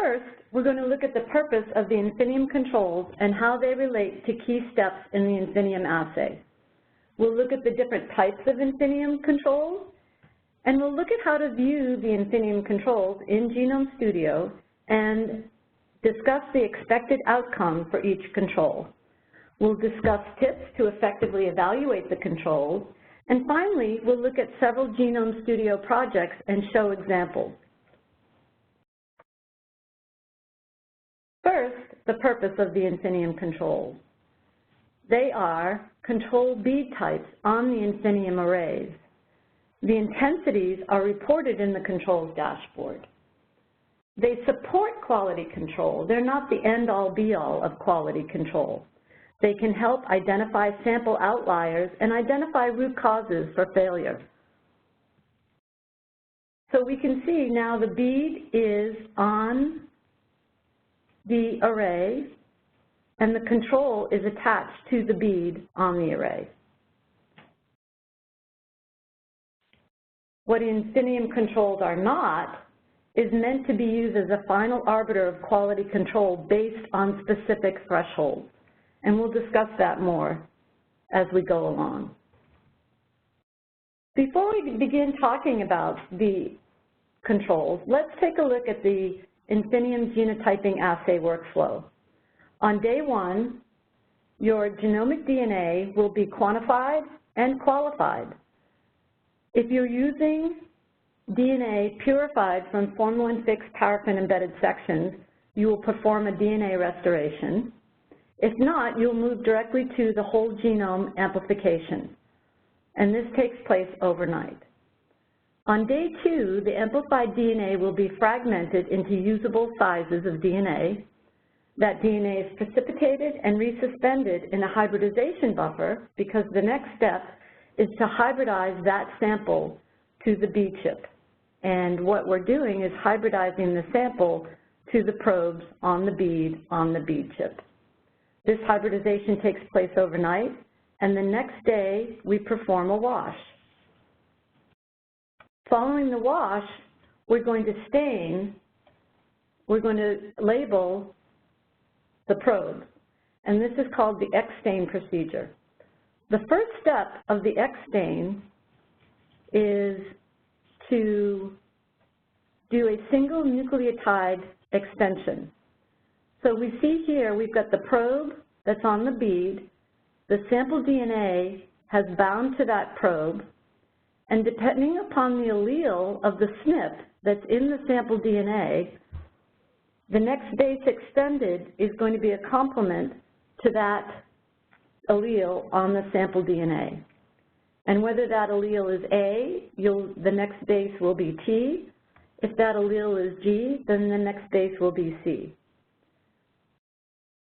First, we're going to look at the purpose of the Infinium controls and how they relate to key steps in the Infinium assay. We'll look at the different types of Infinium controls, and we'll look at how to view the Infinium controls in Genome Studio and discuss the expected outcome for each control. We'll discuss tips to effectively evaluate the controls, and finally, we'll look at several Genome Studio projects and show examples. First, the purpose of the Infinium controls. They are control bead types on the Infinium arrays. The intensities are reported in the controls dashboard. They support quality control. They're not the end-all, be-all of quality control. They can help identify sample outliers and identify root causes for failure. So we can see now the bead is on the array, and the control is attached to the bead on the array. What Infinium controls are not is meant to be used as a final arbiter of quality control based on specific thresholds, and we'll discuss that more as we go along. Before we begin talking about the controls, let's take a look at the Infinium genotyping assay workflow. On day one, your genomic DNA will be quantified and qualified. If you're using DNA purified from formalin-fixed paraffin-embedded sections, you will perform a DNA restoration. If not, you'll move directly to the whole genome amplification, and this takes place overnight. On day two, the amplified DNA will be fragmented into usable sizes of DNA. That DNA is precipitated and resuspended in a hybridization buffer because the next step is to hybridize that sample to the BeadChip. And what we're doing is hybridizing the sample to the probes on the BeadChip. This hybridization takes place overnight, and the next day we perform a wash. Following the wash, we're going to stain, we're going to label the probes, and this is called the X-stain procedure. The first step of the X-stain is to do a single nucleotide extension. So we see here we've got the probe that's on the bead, the sample DNA has bound to that probe, and depending upon the allele of the SNP that's in the sample DNA, the next base extended is going to be a complement to that allele on the sample DNA. And whether that allele is A, the next base will be T. If that allele is G, then the next base will be C.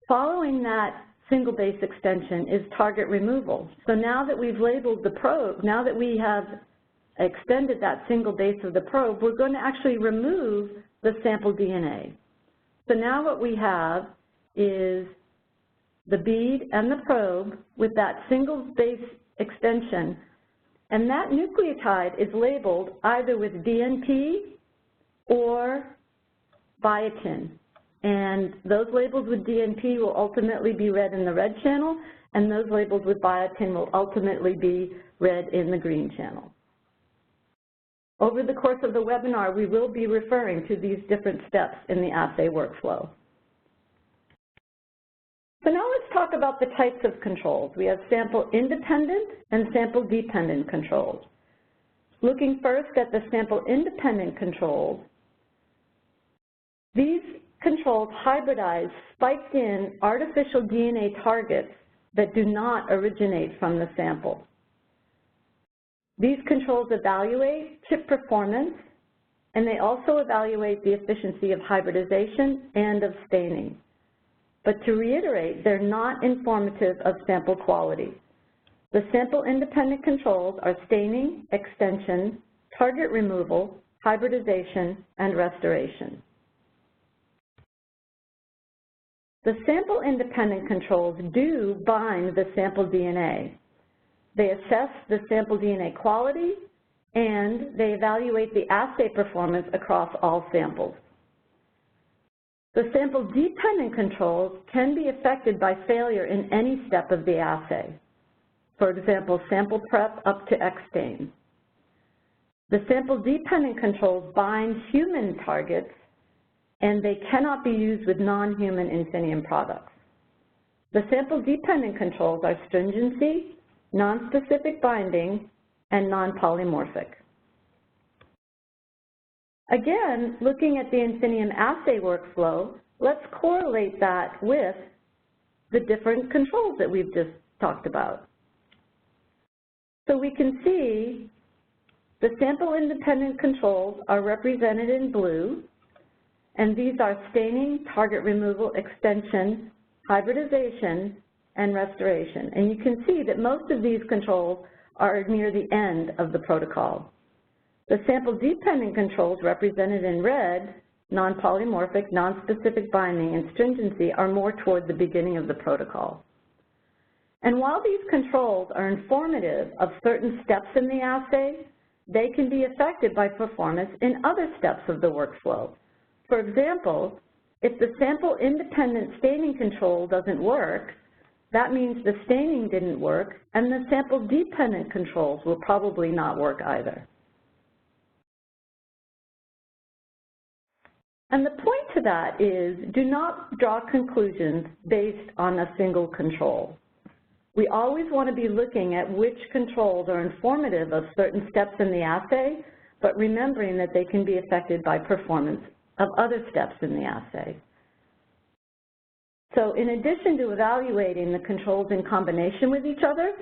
Following that single base extension is target removal. So now that we've labeled the probe, now that we have extended that single base of the probe, we're going to actually remove the sample DNA. So now what we have is the bead and the probe with that single base extension, and that nucleotide is labeled either with DNP or biotin. And those labeled with DNP will ultimately be read in the red channel, and those labeled with biotin will ultimately be read in the green channel. Over the course of the webinar, we will be referring to these different steps in the assay workflow. So now let's talk about the types of controls. We have sample-independent and sample-dependent controls. Looking first at the sample-independent controls, these controls hybridize spiked-in artificial DNA targets that do not originate from the sample. These controls evaluate chip performance, and they also evaluate the efficiency of hybridization and of staining. But to reiterate, they're not informative of sample quality. The sample-independent controls are staining, extension, target removal, hybridization, and restoration. The sample-independent controls do bind the sample DNA. They assess the sample DNA quality, and they evaluate the assay performance across all samples. The sample-dependent controls can be affected by failure in any step of the assay. For example, sample prep up to X stain. The sample-dependent controls bind human targets, and they cannot be used with non-human Infinium products. The sample-dependent controls are stringency, non-specific binding, and non-polymorphic. Again, looking at the Infinium assay workflow, let's correlate that with the different controls that we've just talked about. So we can see the sample-independent controls are represented in blue, and these are staining, target removal, extension, hybridization, and restoration. And you can see that most of these controls are near the end of the protocol. The sample-dependent controls represented in red, non-polymorphic, non-specific binding, and stringency are more toward the beginning of the protocol. And while these controls are informative of certain steps in the assay, they can be affected by performance in other steps of the workflow. For example, if the sample-independent staining control doesn't work, that means the staining didn't work, and the sample-dependent controls will probably not work either. And the point to that is, do not draw conclusions based on a single control. We always want to be looking at which controls are informative of certain steps in the assay, but remembering that they can be affected by performance of other steps in the assay. So in addition to evaluating the controls in combination with each other,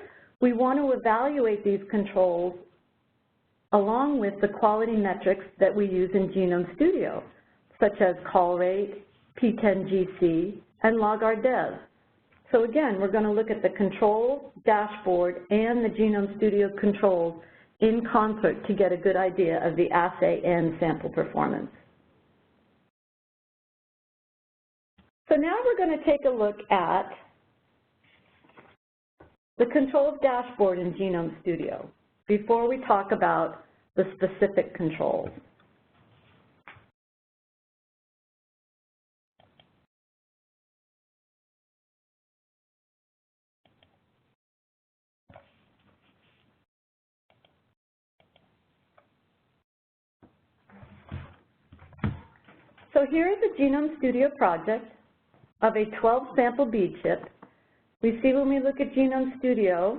we want to evaluate these controls along with the quality metrics that we use in Genome Studio, such as call rate, P10GC, and log-RDev. So again, we're going to look at the control dashboard and the Genome Studio controls in concert to get a good idea of the assay and sample performance. So now we're going to take a look at the controls dashboard in Genome Studio before we talk about the specific controls. So here is a Genome Studio project of a 12-sample BeadChip. We see when we look at Genome Studio,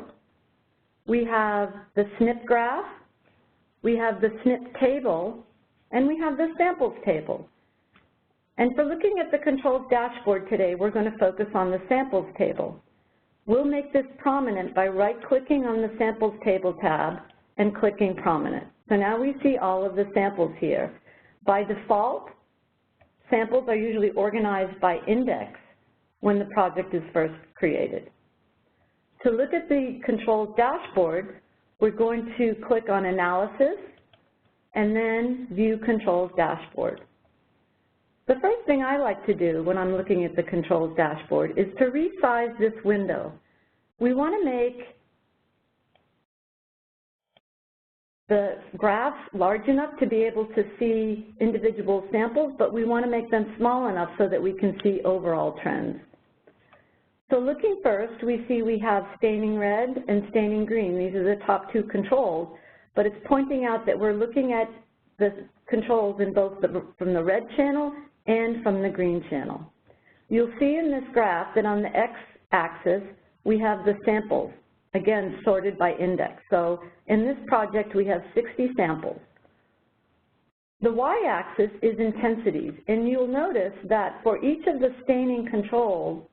we have the SNP graph, we have the SNP table, and we have the samples table. And for looking at the controls dashboard today, we're going to focus on the samples table. We'll make this prominent by right-clicking on the samples table tab and clicking prominent. So now we see all of the samples here. By default, samples are usually organized by index when the project is first created. To look at the controls dashboard, we're going to click on Analysis and then View Controls Dashboard. The first thing I like to do when I'm looking at the controls dashboard is to resize this window. We want to make the graphs large enough to be able to see individual samples, but we want to make them small enough so that we can see overall trends. So looking first, we see we have staining red and staining green. These are the top two controls, but it's pointing out that we're looking at the controls in both from the red channel and from the green channel. You'll see in this graph that on the x-axis, we have the samples, again, sorted by index. So in this project, we have 60 samples. The y-axis is intensities, and you'll notice that for each of the staining controls,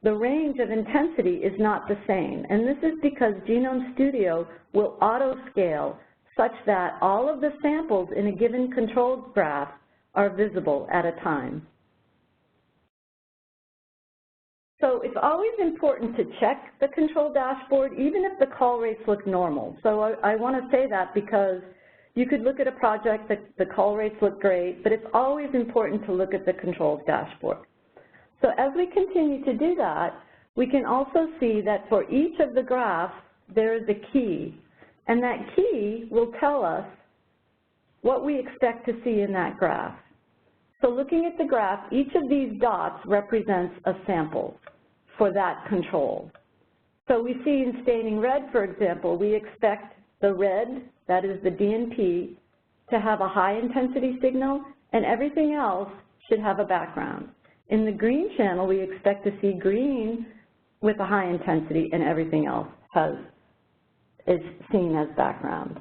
the range of intensity is not the same. And this is because Genome Studio will auto-scale such that all of the samples in a given controlled graph are visible at a time. So it's always important to check the control dashboard, even if the call rates look normal. So I want to say that because you could look at a project that the call rates look great, but it's always important to look at the controls dashboard. So as we continue to do that, we can also see that for each of the graphs, there is a key. And that key will tell us what we expect to see in that graph. So looking at the graph, each of these dots represents a sample for that control. So we see in staining red, for example, we expect the red, that is the DNP, to have a high intensity signal, and everything else should have a background. In the green channel, we expect to see green with a high intensity, and everything else is seen as background.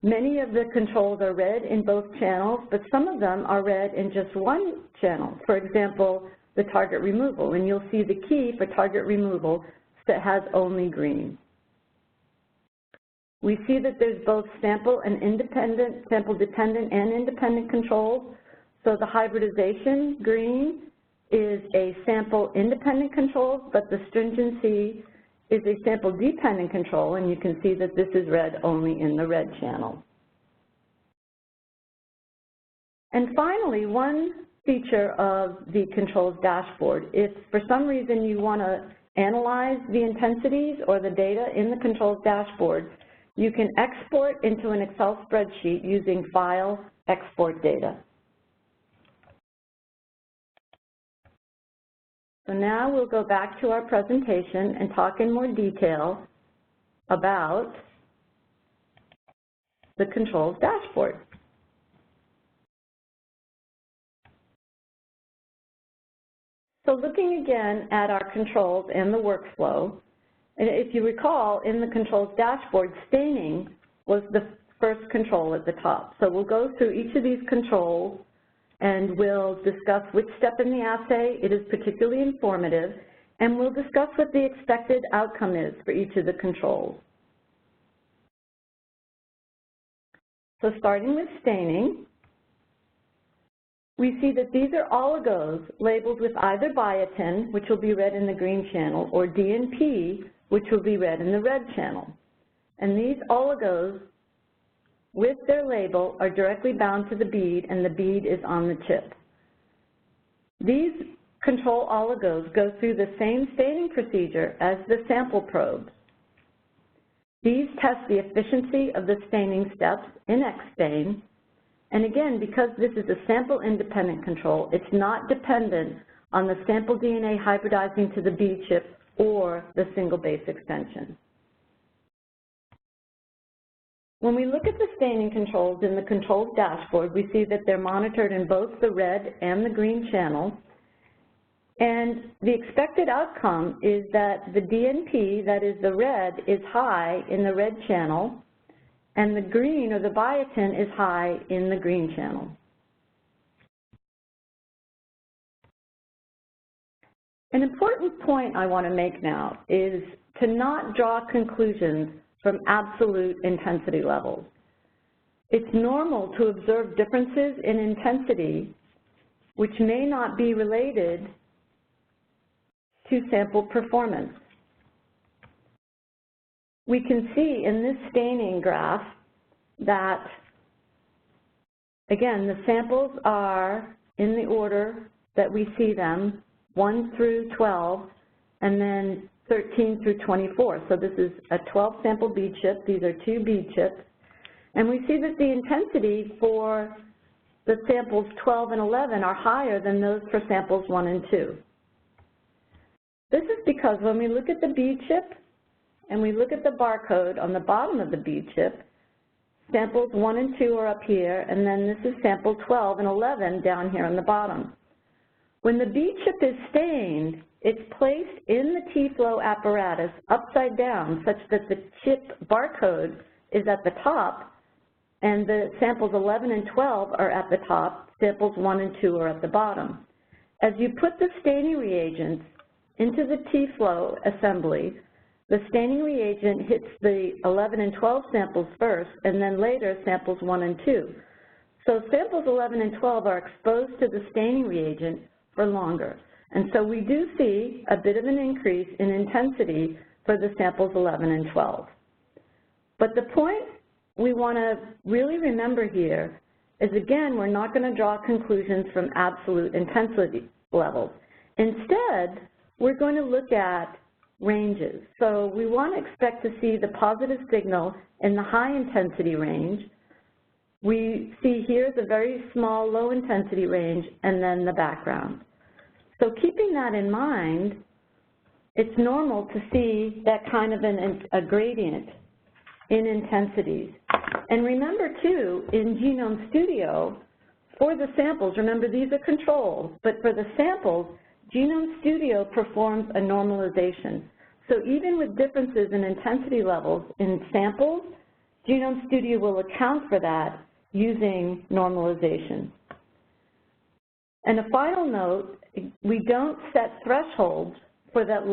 Many of the controls are red in both channels, but some of them are red in just one channel. For example, the target removal, and you'll see the key for target removal that has only green. We see that there's both sample dependent and independent controls. So the hybridization, green, is a sample independent control, but the stringency is a sample dependent control, and you can see that this is red only in the red channel. And finally, one feature of the controls dashboard, if for some reason you want to analyze the intensities or the data in the controls dashboard, you can export into an Excel spreadsheet using File, Export Data. So now we'll go back to our presentation and talk in more detail about the controls dashboard. So looking again at our controls and the workflow, and if you recall, in the controls dashboard, staining was the first control at the top. So we'll go through each of these controls and we'll discuss which step in the assay it is particularly informative, and we'll discuss what the expected outcome is for each of the controls. So starting with staining, we see that these are oligos labeled with either biotin, which will be red in the green channel, or DNP, which will be red in the red channel. And these oligos, with their label, are directly bound to the bead, and the bead is on the chip. These control oligos go through the same staining procedure as the sample probes. These test the efficiency of the staining steps in XStain, and again, because this is a sample-independent control, it's not dependent on the sample DNA hybridizing to the BeadChip or the single base extension. When we look at the staining controls in the controls dashboard, we see that they're monitored in both the red and the green channel. And the expected outcome is that the DNP, that is the red, is high in the red channel, and the green, or the biotin, is high in the green channel. An important point I want to make now is to not draw conclusions from absolute intensity levels. It's normal to observe differences in intensity which may not be related to sample performance. We can see in this staining graph that, again, the samples are in the order that we see them, 1 through 12, and then 13 through 24. So this is a 12-sample BeadChip. These are 2 BeadChips. And we see that the intensity for the samples 12 and 11 are higher than those for samples 1 and 2. This is because when we look at the BeadChip and we look at the barcode on the bottom of the BeadChip, samples 1 and 2 are up here, and then this is sample 12 and 11 down here on the bottom. When the BeadChip is stained, it's placed in the T-flow apparatus upside down such that the chip barcode is at the top, and the samples 11 and 12 are at the top, samples 1 and 2 are at the bottom. As you put the staining reagents into the T-flow assembly, the staining reagent hits the 11 and 12 samples first, and then later samples 1 and 2. So samples 11 and 12 are exposed to the staining reagent for longer. And so we do see a bit of an increase in intensity for the samples 11 and 12. But the point we want to really remember here is, again, we're not going to draw conclusions from absolute intensity levels. Instead, we're going to look at ranges. So we want to expect to see the positive signal in the high intensity range, we see here the very small low intensity range and then the background. So keeping that in mind, it's normal to see that kind of a gradient in intensities. And remember too, in Genome Studio, for the samples, remember these are controls, but for the samples, Genome Studio performs a normalization. So even with differences in intensity levels in samples, Genome Studio will account for that using normalization. And a final note, we don't set thresholds for that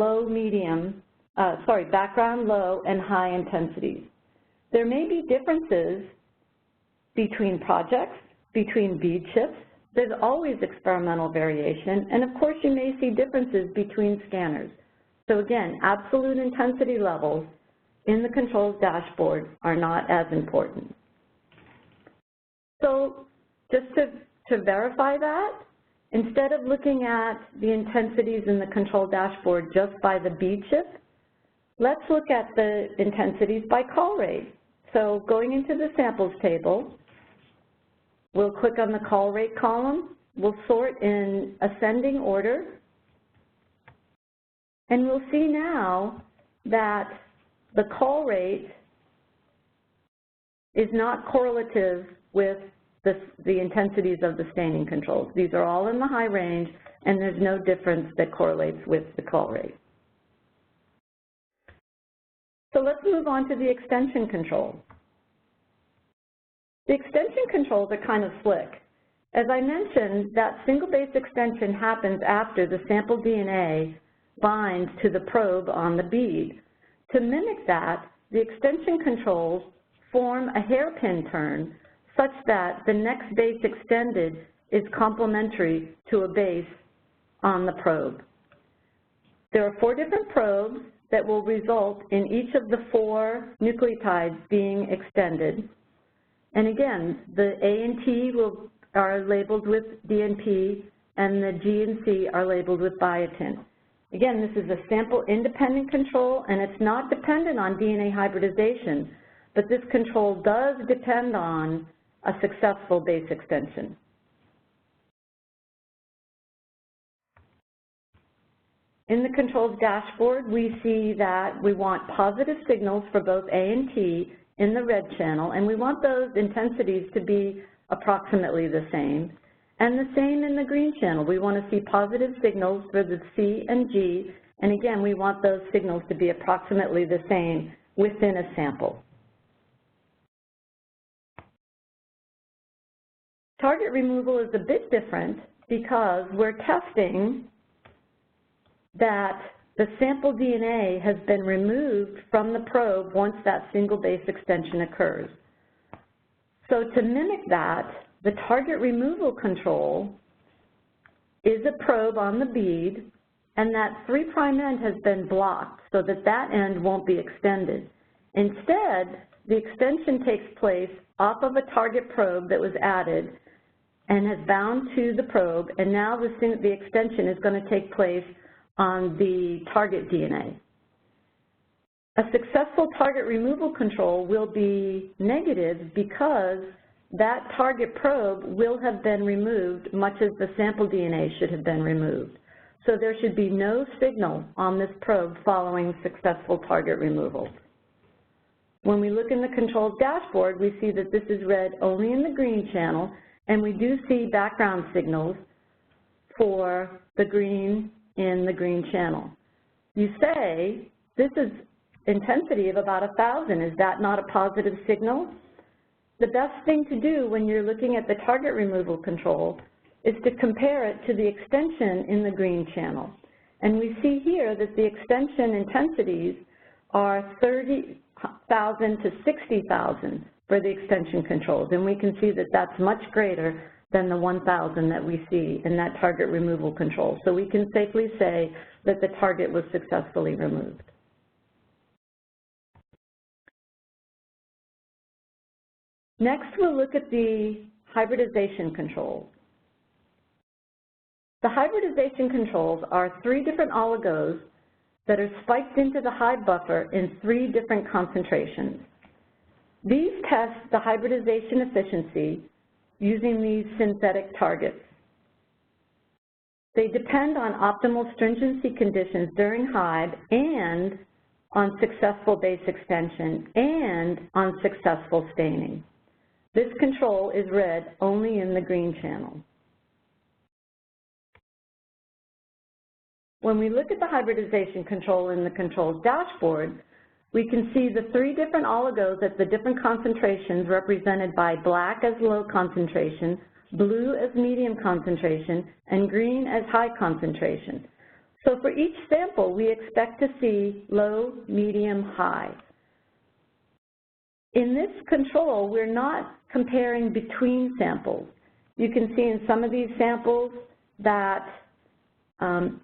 background low and high intensities. There may be differences between projects, between BeadChips. There's always experimental variation, and of course you may see differences between scanners. So again, absolute intensity levels in the controls dashboard are not as important. So just to verify that, instead of looking at the intensities in the control dashboard just by the BeadChip, let's look at the intensities by call rate. So going into the samples table, we'll click on the call rate column. We'll sort in ascending order. And we'll see now that the call rate is not correlative with the intensities of the staining controls. These are all in the high range, and there's no difference that correlates with the call rate. So let's move on to the extension controls. The extension controls are kind of slick. As I mentioned, that single base extension happens after the sample DNA binds to the probe on the bead. To mimic that, the extension controls form a hairpin turn such that the next base extended is complementary to a base on the probe. There are 4 different probes that will result in each of the 4 nucleotides being extended. And again, the A and T are labeled with DNP, and the G and C are labeled with biotin. Again, this is a sample-independent control, and it's not dependent on DNA hybridization, but this control does depend on a successful base extension. In the controls dashboard, we see that we want positive signals for both A and T in the red channel, and we want those intensities to be approximately the same. And the same in the green channel. We want to see positive signals for the C and G, and again, we want those signals to be approximately the same within a sample. Target removal is a bit different because we're testing that the sample DNA has been removed from the probe once that single base extension occurs. So to mimic that, the target removal control is a probe on the bead, and that 3' end has been blocked so that that end won't be extended. Instead, the extension takes place off of a target probe that was added and has bound to the probe, and now the extension is going to take place on the target DNA. A successful target removal control will be negative because that target probe will have been removed much as the sample DNA should have been removed. So there should be no signal on this probe following successful target removal. When we look in the controls dashboard, we see that this is read only in the green channel, and we do see background signals for the green in the green channel. You say, this is intensity of about 1,000. Is that not a positive signal? The best thing to do when you're looking at the target removal control is to compare it to the extension in the green channel. And we see here that the extension intensities are 30,000 to 60,000 for the extension controls. And we can see that that's much greater than the 1,000 that we see in that target removal control. So we can safely say that the target was successfully removed. Next, we'll look at the hybridization controls. The hybridization controls are 3 different oligos that are spiked into the hide buffer in 3 different concentrations. These test the hybridization efficiency using these synthetic targets. They depend on optimal stringency conditions during Hyb and on successful base extension and on successful staining. This control is read only in the green channel. When we look at the hybridization control in the controls dashboard, we can see the 3 different oligos at the different concentrations represented by black as low concentration, blue as medium concentration, and green as high concentration. So for each sample, we expect to see low, medium, high. In this control, we're not comparing between samples. You can see in some of these samples that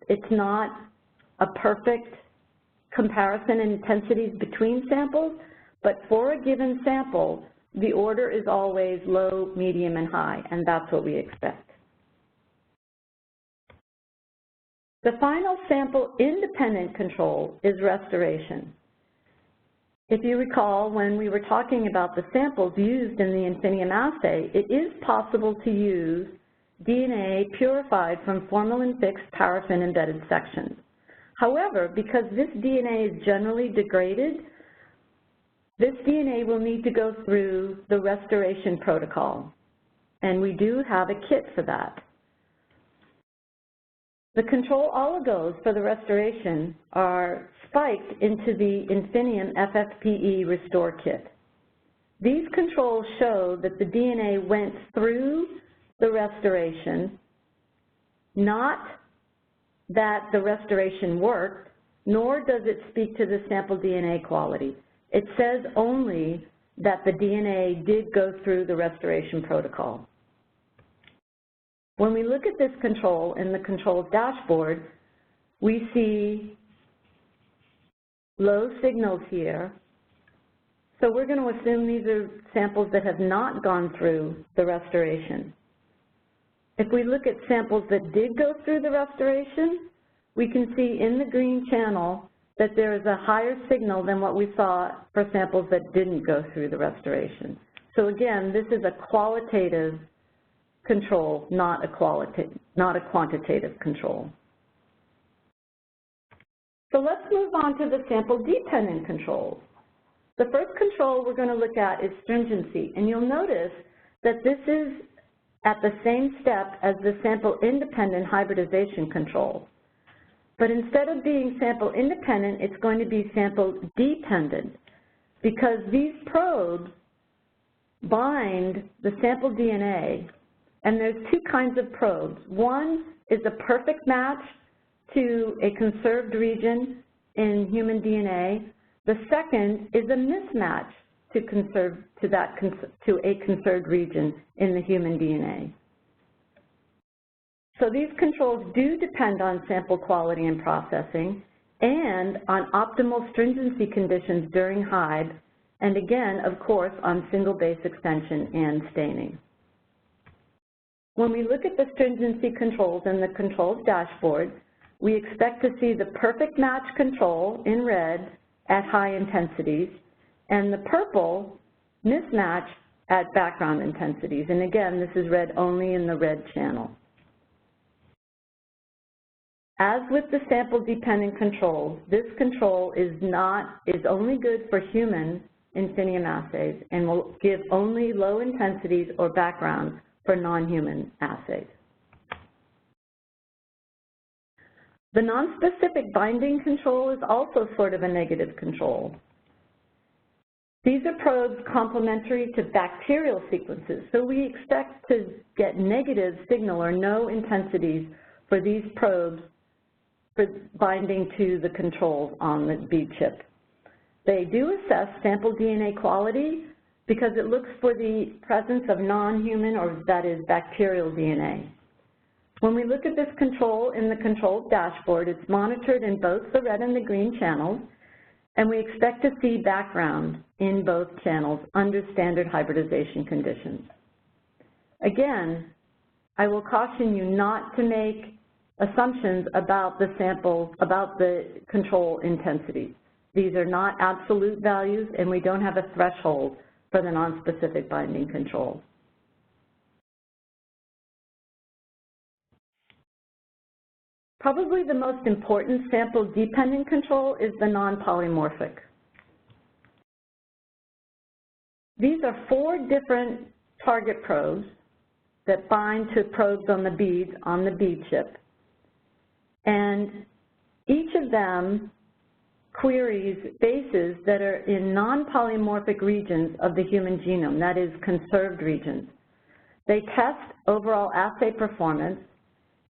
it's not a perfect comparison in intensities between samples, but for a given sample, the order is always low, medium, and high, and that's what we expect. The final sample-independent control is restoration. If you recall, when we were talking about the samples used in the Infinium assay, it is possible to use DNA purified from formalin-fixed paraffin-embedded sections. However, because this DNA is generally degraded, this DNA will need to go through the restoration protocol, and we do have a kit for that. The control oligos for the restoration are spiked into the Infinium FFPE Restore Kit. These controls show that the DNA went through the restoration, not that the restoration worked, nor does it speak to the sample DNA quality. It says only that the DNA did go through the restoration protocol. When we look at this control in the controls dashboard, we see low signals here. So we're going to assume these are samples that have not gone through the restoration. If we look at samples that did go through the restoration, we can see in the green channel that there is a higher signal than what we saw for samples that didn't go through the restoration. So again, this is a qualitative control, not a quantitative control. So let's move on to the sample-dependent controls. The first control we're going to look at is stringency, and you'll notice that this is at the same step as the sample-independent hybridization control. But instead of being sample-independent, it's going to be sample-dependent, because these probes bind the sample DNA, and there's 2 kinds of probes. One is a perfect match to a conserved region in human DNA. The second is a mismatch to a conserved region in the human DNA. So these controls do depend on sample quality and processing and on optimal stringency conditions during Hyb, and again, of course, on single base extension and staining. When we look at the stringency controls in the controls dashboard, we expect to see the perfect match control in red at high intensities and the purple mismatch at background intensities. And again, this is read only in the red channel. As with the sample-dependent controls, this control is only good for human Infinium assays and will give only low intensities or background for non-human assays. The nonspecific binding control is also sort of a negative control. These are probes complementary to bacterial sequences, so we expect to get negative signal or no intensities for these probes for binding to the controls on the BeadChip. They do assess sample DNA quality because it looks for the presence of non-human, or that is bacterial DNA. When we look at this control in the controls dashboard, it's monitored in both the red and the green channels, and we expect to see background in both channels under standard hybridization conditions. Again, I will caution you not to make assumptions about the sample, about the control intensity. These are not absolute values, and we don't have a threshold for the nonspecific binding control. Probably the most important sample-dependent control is the non-polymorphic. These are 4 different target probes that bind to probes on the beads on the BeadChip. And each of them queries bases that are in non-polymorphic regions of the human genome, that is, conserved regions. They test overall assay performance,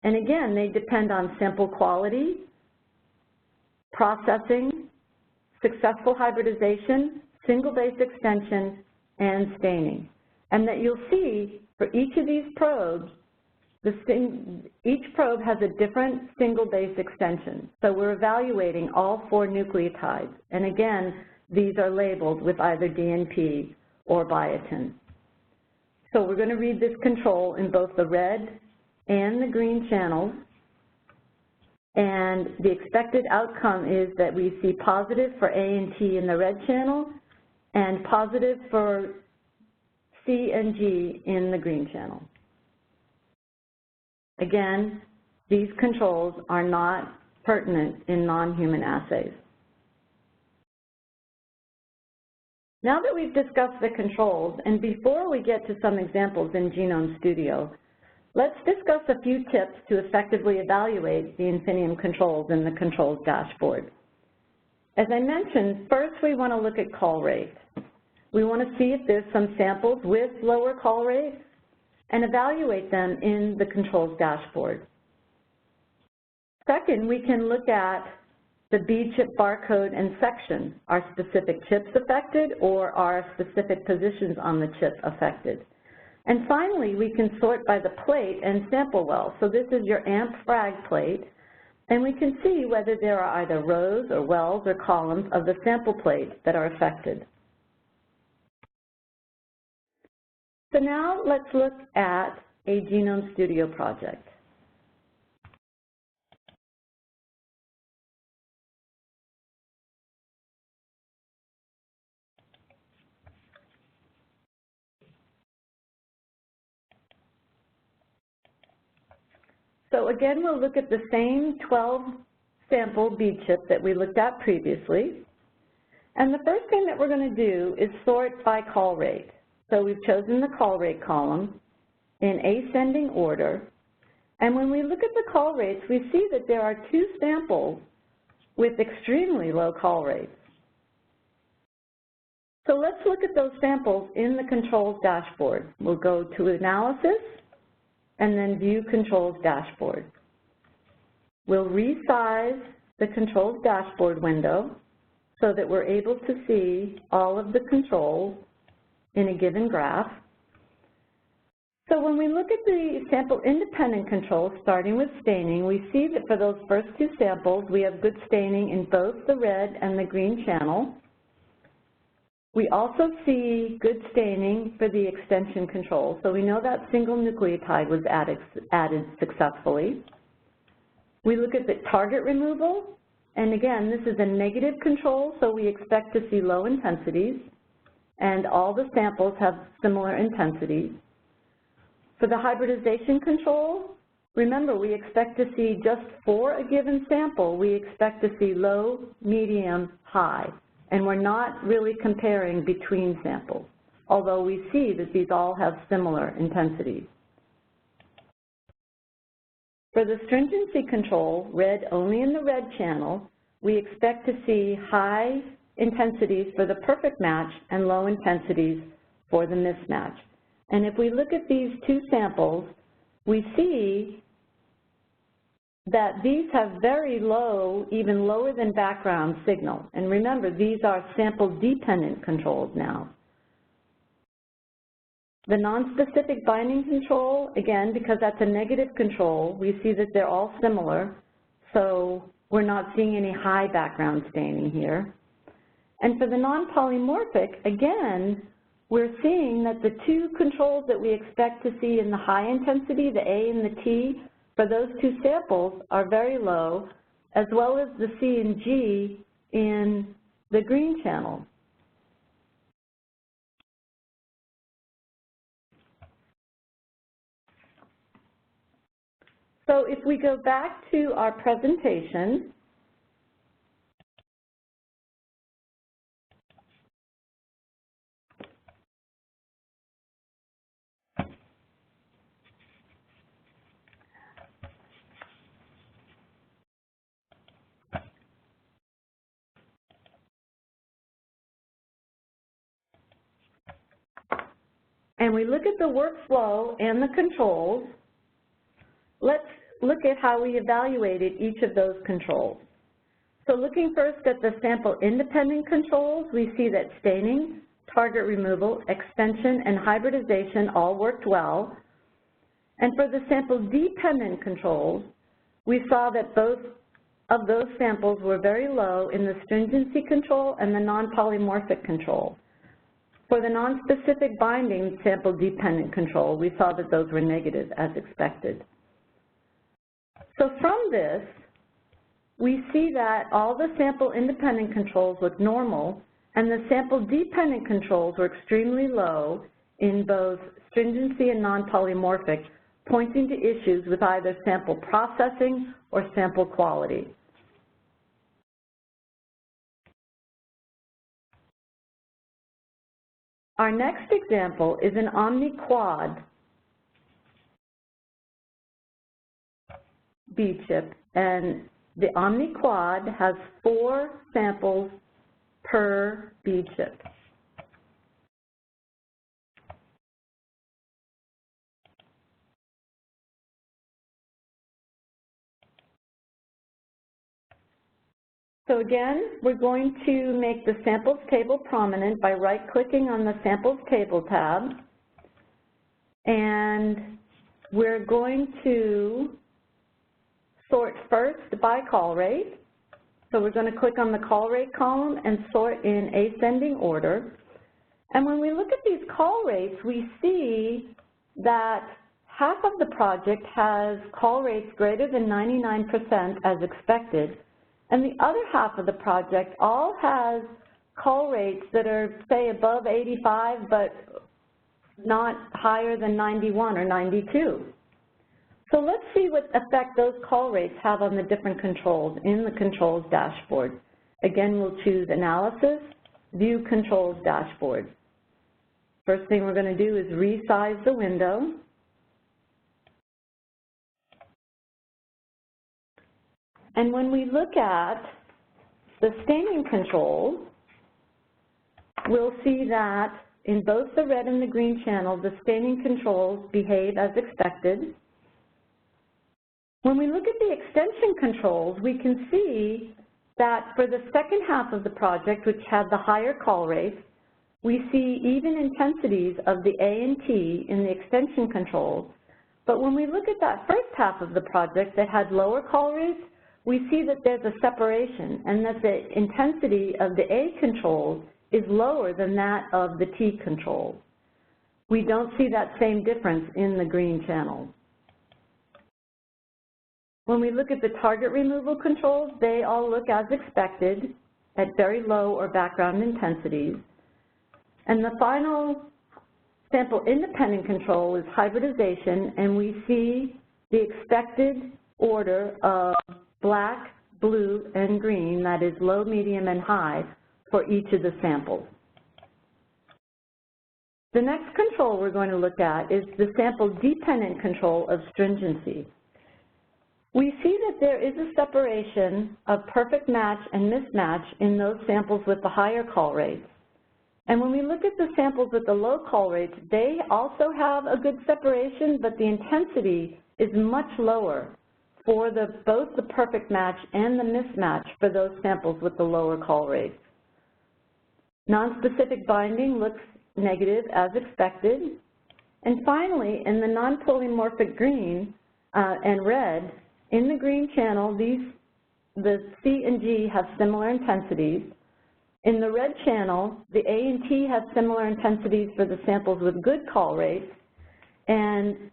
and again, they depend on sample quality, processing, successful hybridization, single base extension, and staining. And that you'll see for each of these probes, each probe has a different single base extension. So we're evaluating all 4 nucleotides. And again, these are labeled with either DNP or biotin. So we're going to read this control in both the red and the green channels. And the expected outcome is that we see positive for A and T in the red channel and positive for C and G in the green channel. Again, these controls are not pertinent in non-human assays. Now that we've discussed the controls, and before we get to some examples in Genome Studio, let's discuss a few tips to effectively evaluate the Infinium controls in the Controls Dashboard. As I mentioned, first we want to look at call rate. We want to see if there's some samples with lower call rates and evaluate them in the Controls Dashboard. Second, we can look at the BeadChip barcode and section. Are specific chips affected, or are specific positions on the chip affected? And finally, we can sort by the plate and sample well. So this is your AMP frag plate, and we can see whether there are either rows or wells or columns of the sample plate that are affected. So now let's look at a Genome Studio project. So again, we'll look at the same 12 sample BeadChip that we looked at previously. And the first thing that we're going to do is sort by call rate. So we've chosen the call rate column in ascending order. And when we look at the call rates, we see that there are 2 samples with extremely low call rates. So let's look at those samples in the Controls Dashboard. We'll go to Analysis and then View Controls Dashboard. We'll resize the Controls Dashboard window so that we're able to see all of the controls in a given graph. So when we look at the sample independent controls, starting with staining, we see that for those first 2 samples, we have good staining in both the red and the green channel. We also see good staining for the extension control, so we know that single nucleotide was added successfully. We look at the target removal, and again, this is a negative control, so we expect to see low intensities, and all the samples have similar intensities. For the hybridization control, remember, we expect to see just for a given sample, we expect to see low, medium, high, and we're not really comparing between samples, although we see that these all have similar intensities. For the stringency control, red only in the red channel, we expect to see high intensities for the perfect match and low intensities for the mismatch. And if we look at these 2 samples, we see that these have very low, even lower than background signal. And remember, these are sample-dependent controls now. The nonspecific binding control, again, because that's a negative control, we see that they're all similar, so we're not seeing any high background staining here. And for the non-polymorphic, again, we're seeing that the 2 controls that we expect to see in the high intensity, the A and the T, for those 2 samples are very low, as well as the C and G in the green channel. So if we go back to our presentation, and we look at the workflow and the controls, let's look at how we evaluated each of those controls. So looking first at the sample-independent controls, we see that staining, target removal, extension, and hybridization all worked well. And for the sample-dependent controls, we saw that both of those samples were very low in the stringency control and the non-polymorphic control. For the non-specific binding sample-dependent control, we saw that those were negative as expected. So from this, we see that all the sample-independent controls look normal, and the sample-dependent controls were extremely low in both stringency and non-polymorphic, pointing to issues with either sample processing or sample quality. Our next example is an Omni-Quad BeadChip, and the Omni-Quad has 4 samples per BeadChip. So again, we're going to make the samples table prominent by right-clicking on the samples table tab, and we're going to sort first by call rate. So we're going to click on the call rate column and sort in ascending order. And when we look at these call rates, we see that half of the project has call rates greater than 99% as expected, and the other half of the project all has call rates that are, say, above 85 but not higher than 91 or 92. So let's see what effect those call rates have on the different controls in the Controls Dashboard. Again, we'll choose Analysis, View Controls Dashboard. First thing we're going to do is resize the window. And when we look at the staining controls, we'll see that in both the red and the green channel, the staining controls behave as expected. When we look at the extension controls, we can see that for the second half of the project, which had the higher call rates, we see even intensities of the A and T in the extension controls. But when we look at that first half of the project that had lower call rates, we see that there's a separation and that the intensity of the A controls is lower than that of the T controls. We don't see that same difference in the green channels. When we look at the target removal controls, they all look as expected at very low or background intensities. And the final sample independent control is hybridization, and we see the expected order of black, blue, and green, that is low, medium, and high, for each of the samples. The next control we're going to look at is the sample-dependent control of stringency. We see that there is a separation of perfect match and mismatch in those samples with the higher call rates. And when we look at the samples with the low call rates, they also have a good separation, but the intensity is much lower for both the perfect match and the mismatch for those samples with the lower call rates. Nonspecific binding looks negative as expected. And finally, in the non-polymorphic green and red, in the green channel, the C and G have similar intensities. In the red channel, the A and T have similar intensities for the samples with good call rates. And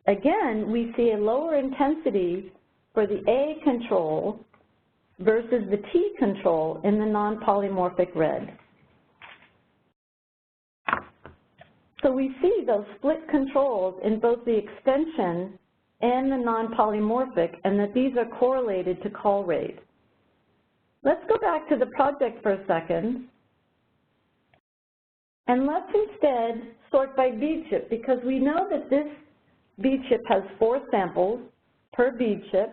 again, we see a lower intensity for the A control versus the T control in the non-polymorphic red. So we see those split controls in both the extension and the non-polymorphic, and that these are correlated to call rate. Let's go back to the project for a second, and let's instead sort by BeadChip, because we know that this BeadChip has 4 samples per BeadChip,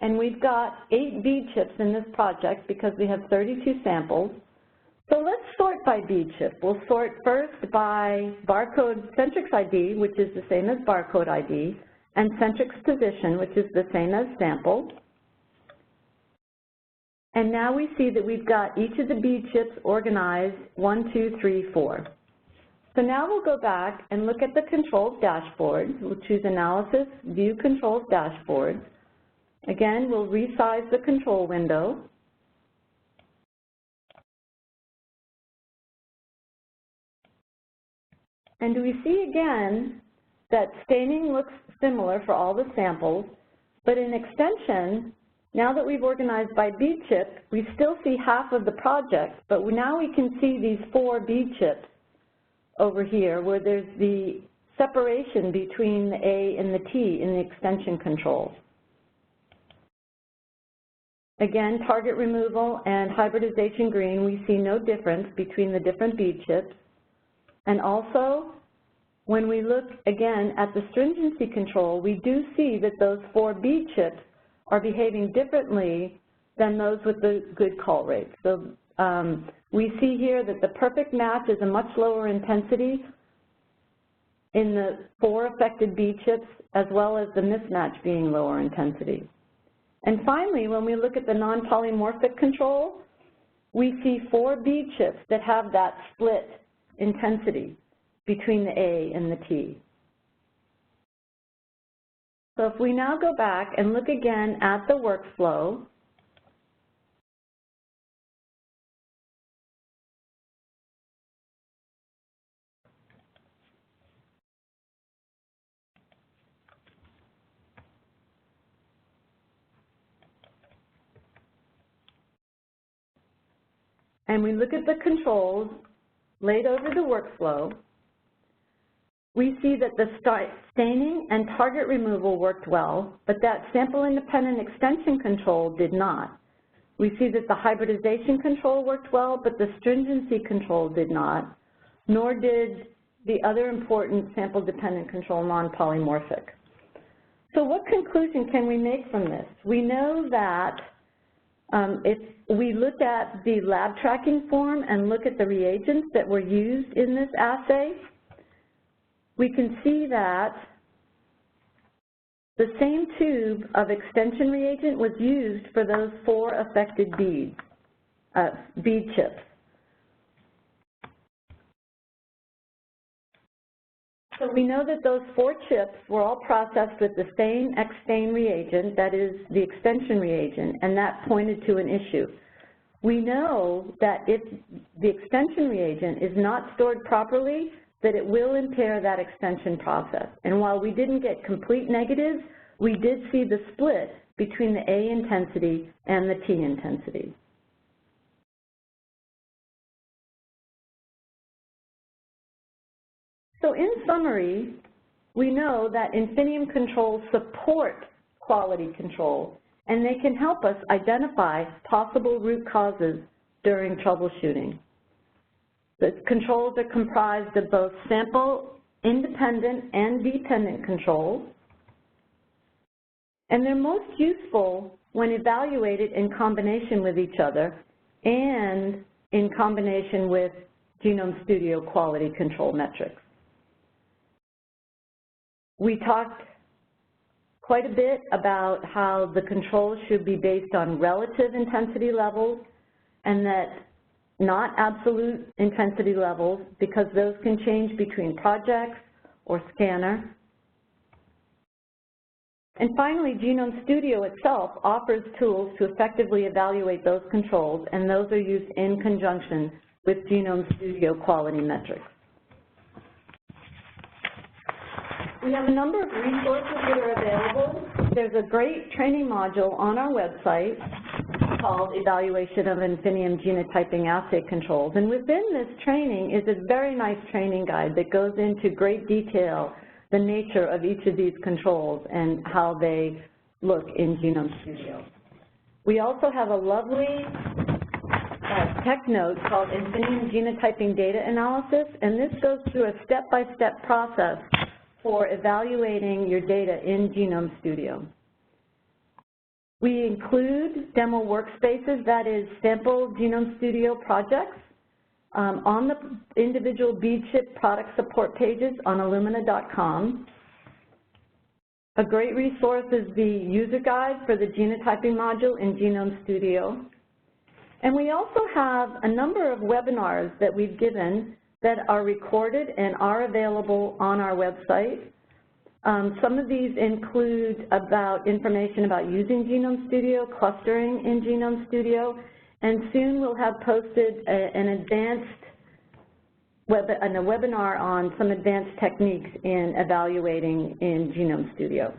and we've got 8 BeadChips in this project because we have 32 samples. So let's sort by BeadChip. We'll sort first by barcode Centrix ID, which is the same as barcode ID, and Centrix position, which is the same as sample. And now we see that we've got each of the BeadChips organized 1, 2, 3, 4. So now we'll go back and look at the Controls Dashboard. We'll choose Analysis, View Controls Dashboard. Again, we'll resize the control window. And we see again that staining looks similar for all the samples, but in extension, now that we've organized by BeadChip, we still see half of the project, but now we can see these 4 BeadChips over here where there's the separation between the A and the T in the extension control. Again, target removal and hybridization green, we see no difference between the different BeadChips. And also, when we look again at the stringency control, we do see that those 4 BeadChips are behaving differently than those with the good call rates. So we see here that the perfect match is a much lower intensity in the 4 affected BeadChips, as well as the mismatch being lower intensity. And finally, when we look at the non-polymorphic control, we see 4 BeadChips that have that split intensity between the A and the T. So if we now go back and look again at the workflow, and we look at the controls laid over the workflow, we see that the staining and target removal worked well, but that sample-independent extension control did not. We see that the hybridization control worked well, but the stringency control did not, nor did the other important sample-dependent control, non-polymorphic. So what conclusion can we make from this? We know that if we look at the lab tracking form and look at the reagents that were used in this assay, we can see that the same tube of extension reagent was used for those 4 affected BeadChips. So we know that those 4 chips were all processed with the same X-stain reagent, that is the extension reagent, and that pointed to an issue. We know that if the extension reagent is not stored properly, that it will impair that extension process. And while we didn't get complete negatives, we did see the split between the A intensity and the T intensity. So in summary, we know that Infinium controls support quality control, and they can help us identify possible root causes during troubleshooting. The controls are comprised of both sample-independent and dependent controls, and they're most useful when evaluated in combination with each other and in combination with Genome Studio quality control metrics. We talked quite a bit about how the controls should be based on relative intensity levels and that not absolute intensity levels, because those can change between projects or scanner. And finally, Genome Studio itself offers tools to effectively evaluate those controls, and those are used in conjunction with Genome Studio quality metrics. We have a number of resources that are available. There's a great training module on our website called Evaluation of Infinium Genotyping Assay Controls. And within this training is a very nice training guide that goes into great detail the nature of each of these controls and how they look in Genome Studio. We also have a lovely tech note called Infinium Genotyping Data Analysis, and this goes through a step-by-step process for evaluating your data in Genome Studio. We include demo workspaces, that is sample Genome Studio projects, on the individual BeadChip product support pages on Illumina.com. A great resource is the user guide for the genotyping module in Genome Studio. And we also have a number of webinars that we've given that are recorded and are available on our website. Some of these include information about using Genome Studio, clustering in Genome Studio, and soon we'll have posted a webinar on some advanced techniques in evaluating in Genome Studio.